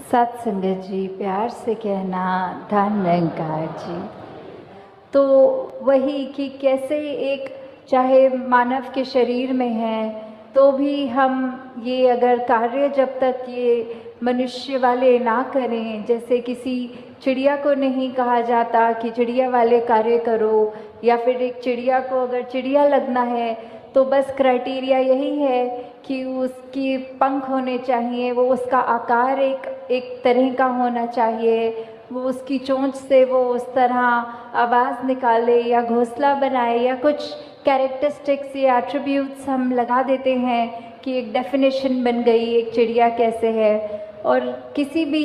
सत्संगत जी, प्यार से कहना धन निरंकार जी। तो वही कि कैसे एक चाहे मानव के शरीर में है तो भी हम ये अगर कार्य जब तक ये मनुष्य वाले ना करें, जैसे किसी चिड़िया को नहीं कहा जाता कि चिड़िया वाले कार्य करो, या फिर एक चिड़िया को अगर चिड़िया लगना है तो बस क्राइटेरिया यही है कि उसकी पंख होने चाहिए, वो उसका आकार एक तरह का होना चाहिए, वो उसकी चोंच से वो उस तरह आवाज़ निकाले या घोंसला बनाए, या कुछ कैरेक्टरिस्टिक्स या एट्रीब्यूट्स हम लगा देते हैं कि एक डेफिनेशन बन गई एक चिड़िया कैसे है। और किसी भी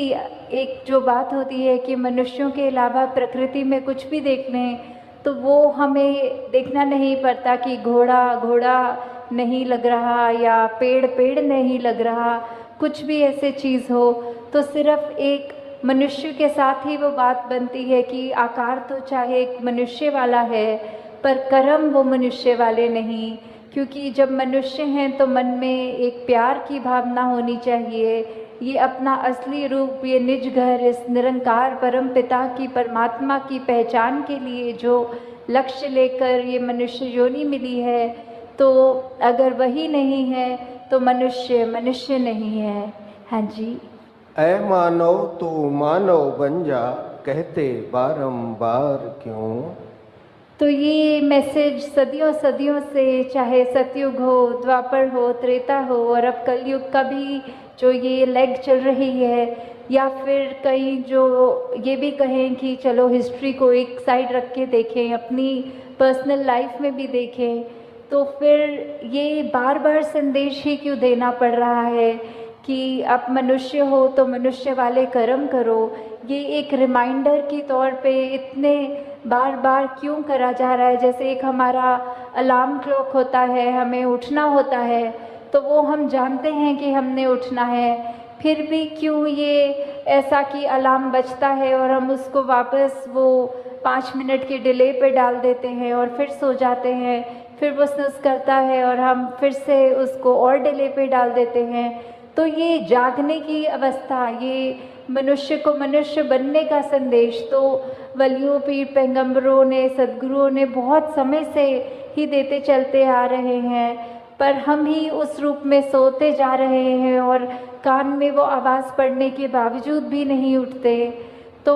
एक जो बात होती है कि मनुष्यों के अलावा प्रकृति में कुछ भी देख लें तो वो हमें देखना नहीं पड़ता कि घोड़ा घोड़ा नहीं लग रहा या पेड़ पेड़ नहीं लग रहा, कुछ भी ऐसे चीज़ हो तो सिर्फ एक मनुष्य के साथ ही वो बात बनती है कि आकार तो चाहे एक मनुष्य वाला है पर कर्म वो मनुष्य वाले नहीं। क्योंकि जब मनुष्य हैं तो मन में एक प्यार की भावना होनी चाहिए, ये अपना असली रूप, ये निज घर, इस निरंकार परम पिता की परमात्मा की पहचान के लिए जो लक्ष्य लेकर ये मनुष्य योनि मिली है, तो अगर वही नहीं है तो मनुष्य मनुष्य नहीं है। हाँ जी। ऐ मानव तू मानव बन जा, कहते बारंबार क्यों। तो ये मैसेज सदियों सदियों से, चाहे सतयुग हो, द्वापर हो, त्रेता हो और अब कलयुग का भी जो ये लेग चल रही है, या फिर कई जो ये भी कहें कि चलो हिस्ट्री को एक साइड रख के देखें, अपनी पर्सनल लाइफ में भी देखें, तो फिर ये बार बार संदेश ही क्यों देना पड़ रहा है कि आप मनुष्य हो तो मनुष्य वाले कर्म करो। ये एक रिमाइंडर के तौर पे इतने बार बार क्यों करा जा रहा है। जैसे एक हमारा अलार्म क्लॉक होता है, हमें उठना होता है तो वो हम जानते हैं कि हमने उठना है, फिर भी क्यों ये ऐसा कि अलार्म बजता है और हम उसको वापस वो 5 मिनट के डिले पे डाल देते हैं और फिर सो जाते हैं, फिर वो स्नूज़ करता है और हम फिर से उसको और डिले पे डाल देते हैं। तो ये जागने की अवस्था, ये मनुष्य को मनुष्य बनने का संदेश तो वलियों, पीर पैगंबरों ने, सद्गुरुओं ने बहुत समय से ही देते चलते आ रहे हैं, पर हम ही उस रूप में सोते जा रहे हैं और कान में वो आवाज़ पड़ने के बावजूद भी नहीं उठते। तो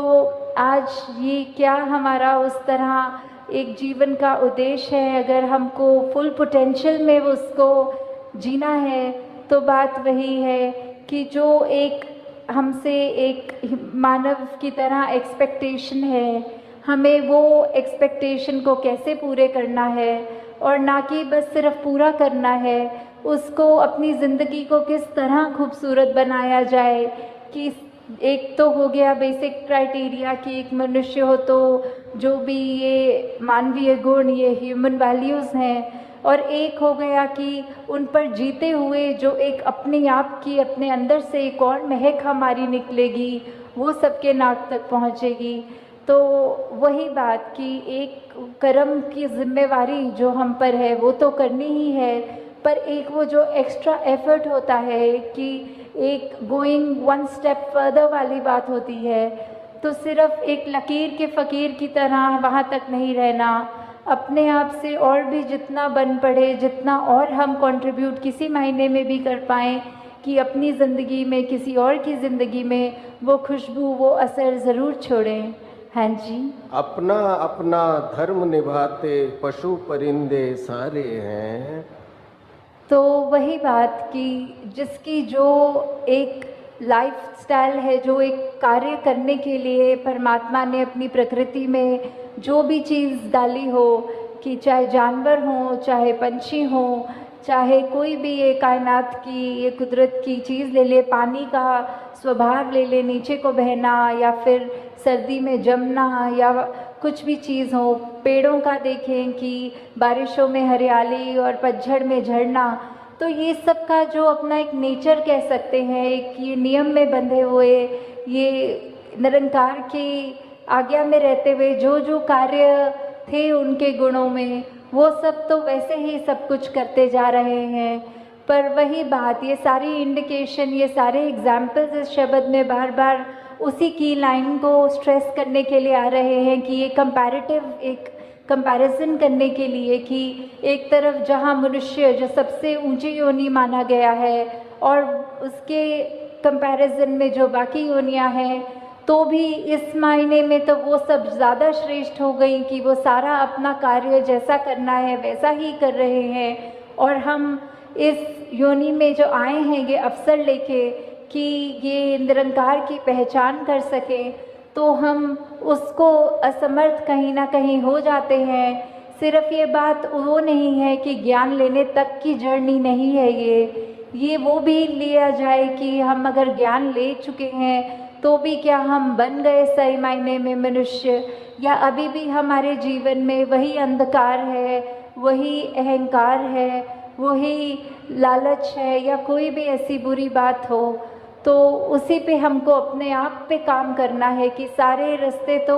आज ये क्या हमारा उस तरह एक जीवन का उद्देश्य है, अगर हमको फुल पोटेंशियल में उसको जीना है तो बात वही है कि जो एक हमसे एक मानव की तरह एक्सपेक्टेशन है, हमें वो एक्सपेक्टेशन को कैसे पूरे करना है, और ना कि बस सिर्फ पूरा करना है, उसको अपनी ज़िंदगी को किस तरह खूबसूरत बनाया जाए। कि एक तो हो गया बेसिक क्राइटेरिया कि एक मनुष्य हो तो जो भी ये मानवीय गुण, ये ह्यूमन वैल्यूज़ हैं, और एक हो गया कि उन पर जीते हुए जो एक अपने आप की, अपने अंदर से एक और महक हमारी निकलेगी, वो सबके नाक तक पहुँचेगी। तो वही बात कि एक कर्म की जिम्मेवारी जो हम पर है वो तो करनी ही है, पर एक वो जो एक्स्ट्रा एफर्ट होता है कि एक गोइंग वन स्टेप फर्दर वाली बात होती है, तो सिर्फ एक लकीर के फ़कीर की तरह वहाँ तक नहीं रहना, अपने आप से और भी जितना बन पड़े, जितना और हम कंट्रीब्यूट किसी महीने में भी कर पाएँ कि अपनी ज़िंदगी में, किसी और की ज़िंदगी में वो खुशबू, वो असर ज़रूर छोड़ें। हाँ जी। अपना अपना धर्म निभाते पशु परिंदे सारे हैं। तो वही बात कि जिसकी जो एक लाइफ स्टाइल है, जो एक कार्य करने के लिए परमात्मा ने अपनी प्रकृति में जो भी चीज़ डाली हो, कि चाहे जानवर हों, चाहे पंछी हों, चाहे कोई भी ये कायनात की, ये कुदरत की चीज़ ले ले, पानी का स्वभाव ले ले, नीचे को बहना या फिर सर्दी में जमना या कुछ भी चीज़ हो, पेड़ों का देखें कि बारिशों में हरियाली और पतझड़ में झड़ना, तो ये सब का जो अपना एक नेचर कह सकते हैं, एक ये नियम में बंधे हुए, ये निरंकार की आज्ञा में रहते हुए जो जो कार्य थे उनके गुणों में, वो सब तो वैसे ही सब कुछ करते जा रहे हैं। पर वही बात, ये सारी इंडिकेशन, ये सारे एग्जाम्पल्स इस शब्द में बार बार उसी की लाइन को स्ट्रेस करने के लिए आ रहे हैं कि ये एक कंपैरिजन करने के लिए कि एक तरफ जहाँ मनुष्य जो सबसे ऊंची योनि माना गया है और उसके कंपैरिजन में जो बाकी योनियाँ हैं, तो भी इस मायने में तो वो सब ज़्यादा श्रेष्ठ हो गई कि वो सारा अपना कार्य जैसा करना है वैसा ही कर रहे हैं। और हम इस योनि में जो आए हैं ये अवसर लेके कि ये निरंकार की पहचान कर सकें, तो हम उसको असमर्थ कहीं ना कहीं हो जाते हैं। सिर्फ ये बात वो नहीं है कि ज्ञान लेने तक की जर्नी नहीं है ये वो भी लिया जाए कि हम अगर ज्ञान ले चुके हैं तो भी क्या हम बन गए सही मायने में मनुष्य, या अभी भी हमारे जीवन में वही अंधकार है, वही अहंकार है, वही लालच है, या कोई भी ऐसी बुरी बात हो, तो उसी पे हमको अपने आप पे काम करना है कि सारे रास्ते तो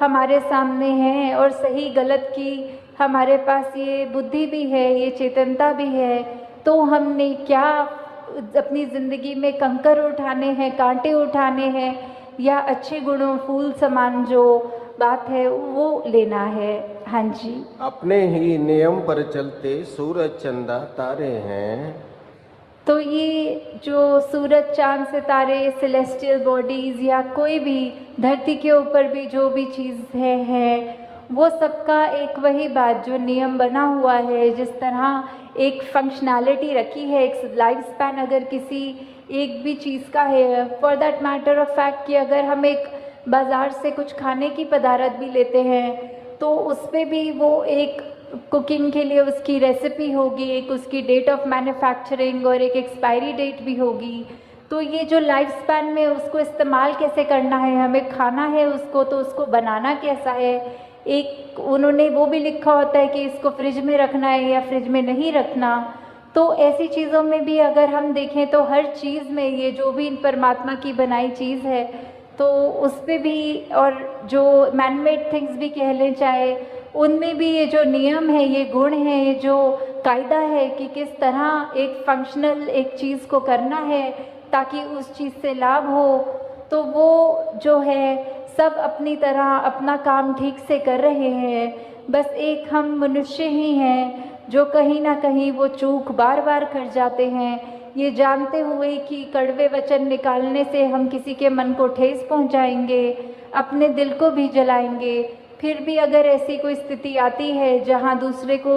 हमारे सामने हैं और सही गलत की हमारे पास ये बुद्धि भी है, ये चेतनता भी है। तो हमने क्या अपनी ज़िंदगी में कंकर उठाने हैं, कांटे उठाने हैं, या अच्छे गुणों फूल समान जो बात है वो लेना है। हाँ जी, अपने ही नियम पर चलते सूरज चंदा तारे हैं। तो ये जो सूरज चांद सितारे, सेलेस्टियल बॉडीज़, या कोई भी धरती के ऊपर भी जो भी चीज़ है वो सबका एक वही बात, जो नियम बना हुआ है, जिस तरह एक फंक्शनैलिटी रखी है, एक लाइफ स्पैन अगर किसी एक भी चीज़ का है, for that matter of fact कि अगर हम एक बाज़ार से कुछ खाने की पदार्थ भी लेते हैं तो उस पर भी वो एक कुकिंग के लिए उसकी रेसिपी होगी, एक उसकी डेट ऑफ मैन्युफैक्चरिंग और एक एक्सपायरी डेट भी होगी। तो ये जो लाइफ स्पैन में उसको इस्तेमाल कैसे करना है, हमें खाना है उसको, तो उसको बनाना कैसा है, एक उन्होंने वो भी लिखा होता है कि इसको फ्रिज में रखना है या फ्रिज में नहीं रखना। तो ऐसी चीज़ों में भी अगर हम देखें तो हर चीज़ में ये जो भी परमात्मा की बनाई चीज़ है तो उस पर भी, और जो मैनमेड थिंग्स भी कह लें चाहे, उनमें भी ये जो नियम है, ये गुण है, ये जो कायदा है कि किस तरह एक फंक्शनल एक चीज़ को करना है ताकि उस चीज़ से लाभ हो, तो वो जो है सब अपनी तरह अपना काम ठीक से कर रहे हैं। बस एक हम मनुष्य ही हैं जो कहीं ना कहीं वो चूक बार बार कर जाते हैं, ये जानते हुए कि कड़वे वचन निकालने से हम किसी के मन को ठेस पहुंचाएंगे, अपने दिल को भी जलाएंगे। फिर भी अगर ऐसी कोई स्थिति आती है जहां दूसरे को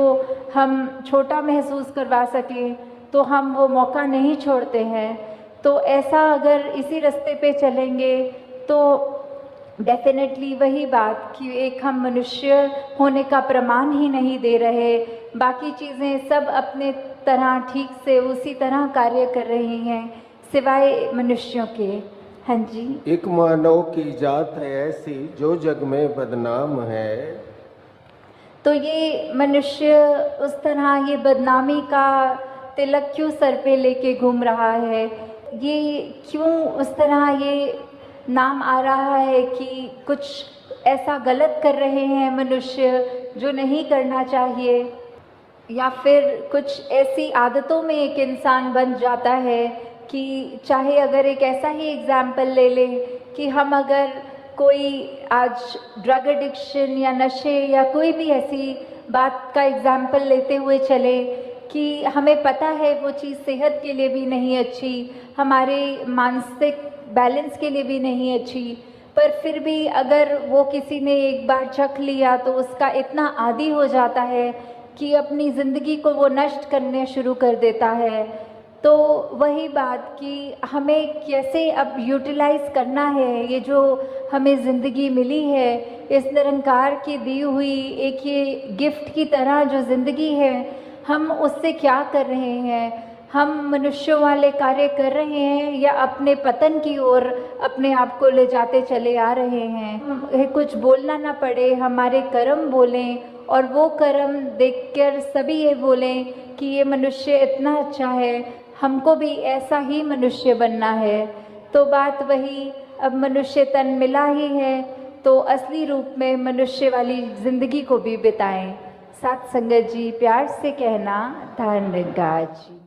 हम छोटा महसूस करवा सकें तो हम वो मौका नहीं छोड़ते हैं। तो ऐसा अगर इसी रास्ते पे चलेंगे तो डेफिनेटली वही बात कि एक हम मनुष्य होने का प्रमाण ही नहीं दे रहे, बाकी चीज़ें सब अपने तरह ठीक से उसी तरह कार्य कर रही हैं सिवाय मनुष्यों के। हाँ जी, एक मानव की जात है ऐसी जो जग में बदनाम है। तो ये मनुष्य उस तरह ये बदनामी का तिलक क्यों सर पे लेके घूम रहा है, ये क्यों उस तरह ये नाम आ रहा है कि कुछ ऐसा गलत कर रहे हैं मनुष्य जो नहीं करना चाहिए, या फिर कुछ ऐसी आदतों में एक इंसान बन जाता है कि चाहे अगर एक ऐसा ही एग्जाम्पल ले लें कि हम अगर कोई आज ड्रग एडिक्शन या नशे या कोई भी ऐसी बात का एग्जाम्पल लेते हुए चले कि हमें पता है वो चीज़ सेहत के लिए भी नहीं अच्छी, हमारे मानसिक बैलेंस के लिए भी नहीं अच्छी, पर फिर भी अगर वो किसी ने एक बार चख लिया तो उसका इतना आदी हो जाता है कि अपनी ज़िंदगी को वो नष्ट करने शुरू कर देता है। तो वही बात कि हमें कैसे अब यूटिलाइज़ करना है ये जो हमें ज़िंदगी मिली है, इस निरंकार की दी हुई एक ये गिफ्ट की तरह जो ज़िंदगी है, हम उससे क्या कर रहे हैं, हम मनुष्यों वाले कार्य कर रहे हैं या अपने पतन की ओर अपने आप को ले जाते चले आ रहे हैं। कुछ बोलना ना पड़े, हमारे कर्म बोलें और वो कर्म देखकर सभी ये बोलें कि ये मनुष्य इतना अच्छा है, हमको भी ऐसा ही मनुष्य बनना है। तो बात वही, अब मनुष्य तन मिला ही है तो असली रूप में मनुष्य वाली ज़िंदगी को भी बिताएं। साथ संगत जी प्यार से कहना, धन्यवाद जी।